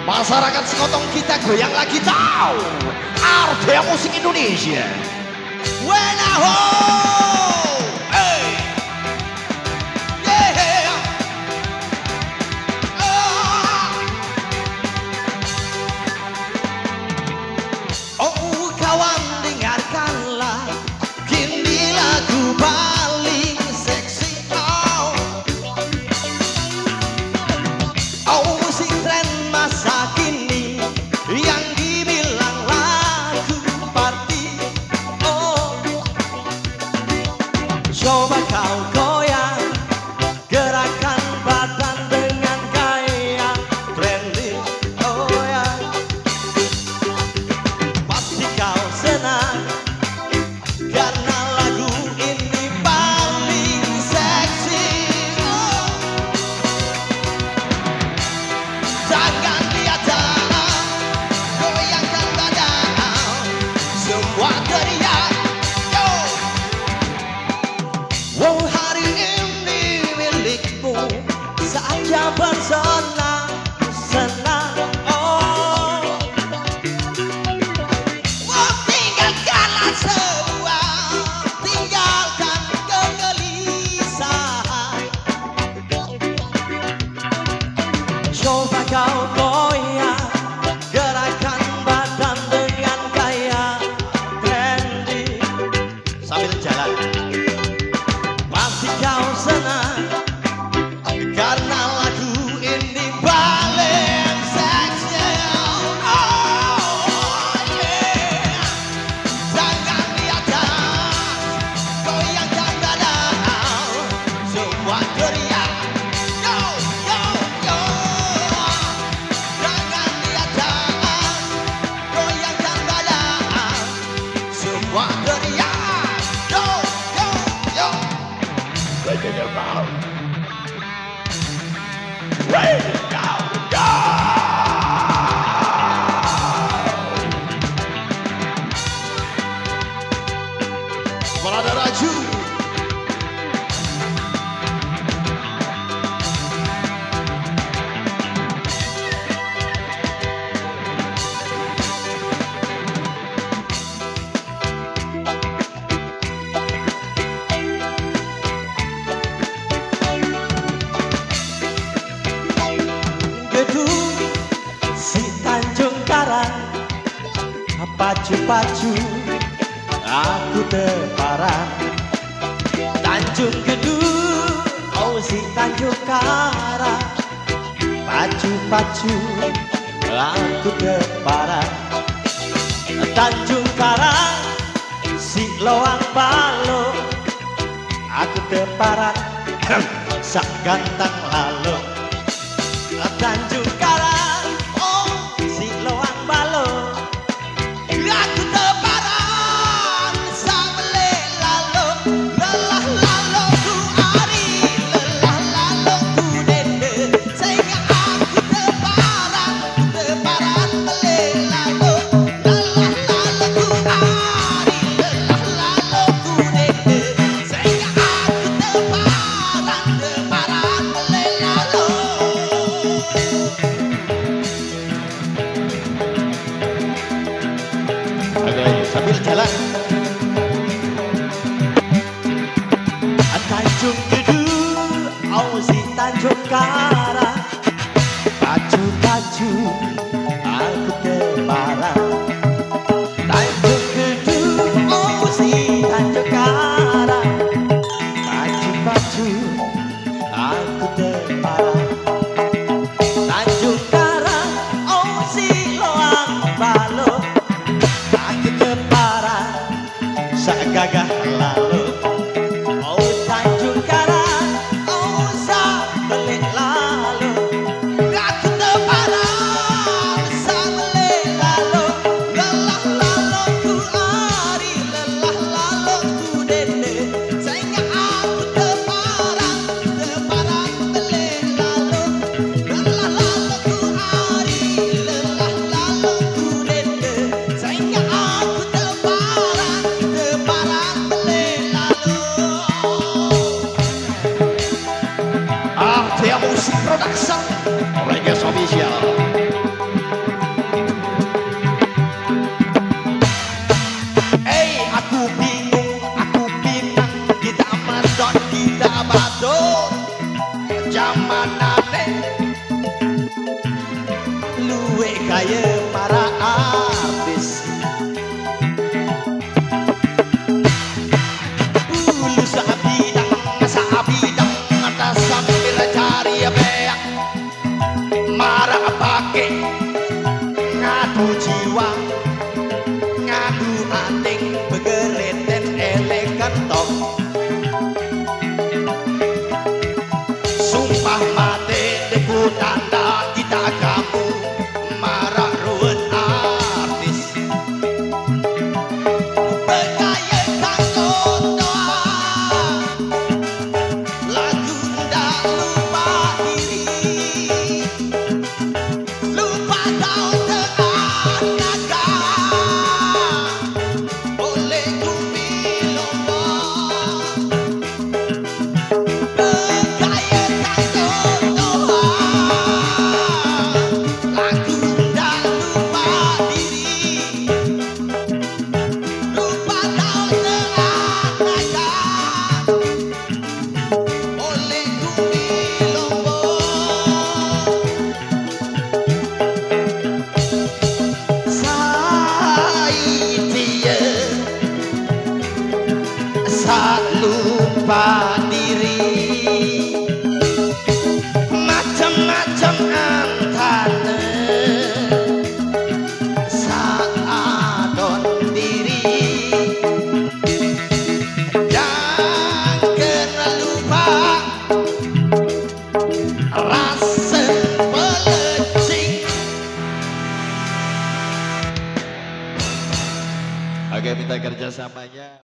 Masyarakat sekotong kita goyang lagi tahu Ardea Musik Indonesia. Wenaho, hey, yeah, oh kawan dengarkanlah, kini lagu paling seksi. Oh musik tren masa kini yang dibilang lagu party. Oh, coba kau goyang, gerakan badan dengan gaya trending. Oh ya, pasti kau senang karena lagu ini paling seksi. Oh, jangan diajak, goyangkan badan, semua teriak. Yo, wow hari ini milikmu, saja bersenang-senang. Oh, wow tinggalkanlah semua, tinggalkan kegelisahan. Coba kau goyang, gerakan badan dengan gaya trendy sambil jalan. Pasti kau senang karena lagu ini paling seksi. Oh yeah, jangan diajak, goyangkan badan, semua teriak. Yo, yo, yo, jangan diajak, goyangkan badan, semua teriak. Yo, yo, yo, breaking your mouth. Rain it down, Balada Raju. Gedung si Tanjung Karang, pacu-pacu aku terparah. Tanjung Gedung, oh si Tanjung Karang, pacu-pacu aku terparah. Tanjung Karang, si Loang Balo, aku terparah. Sak gantang lalu. Tanjung Karang, oh si Loang Balo, aku tebaran samele lalu, lelah lalu ku ari, lelah lalu ku dende, sehingga aku tebaran mele lalu, lelah lalu ku ari, lelah lalu ku dende, sehingga aku tebaran mele lalu. Sambil jalan Tanjung Gedung, oh si Tanjung Karang, pacu-pacu aku tebaran. Tanjung Gedung, oh si Tanjung Karang, pacu-pacu aku tebaran. Tanjung Karang, oh si Loang Balo, aku tebaran sak gagah lalu. Oh Tanjung Karang, oh sak belik lalu, aku tebaran sak belik lalu, lelah lalu ku ari, lelah lalu ku dende, sehingga aku tebaran belik lalu, lelah lalu ku ari, lelah lalu ku dende, sehingga aku tebaran belik lalu. Ardea Musik Production, Reggae Official. jamanane luwe kaya para artis. Ulu sabidang atas sambil cari beak marah pake ngadu jiwa ngadu ating begereten elegan tok sumpah mati deku tanda kita kamu marah ruwet artis bergaya kanggo doa lagu ndak lupa diri lupa kau dengan naga oleh bumi lombok bergaya kanggo doa lagu ndak lupa diri lupa kau dengan naga oleh bumi lombok. Saya sak lupa diri macam-macam antane sak adon diri jangan kena lupa rasa pelecing. Oke, minta kerjasamanya.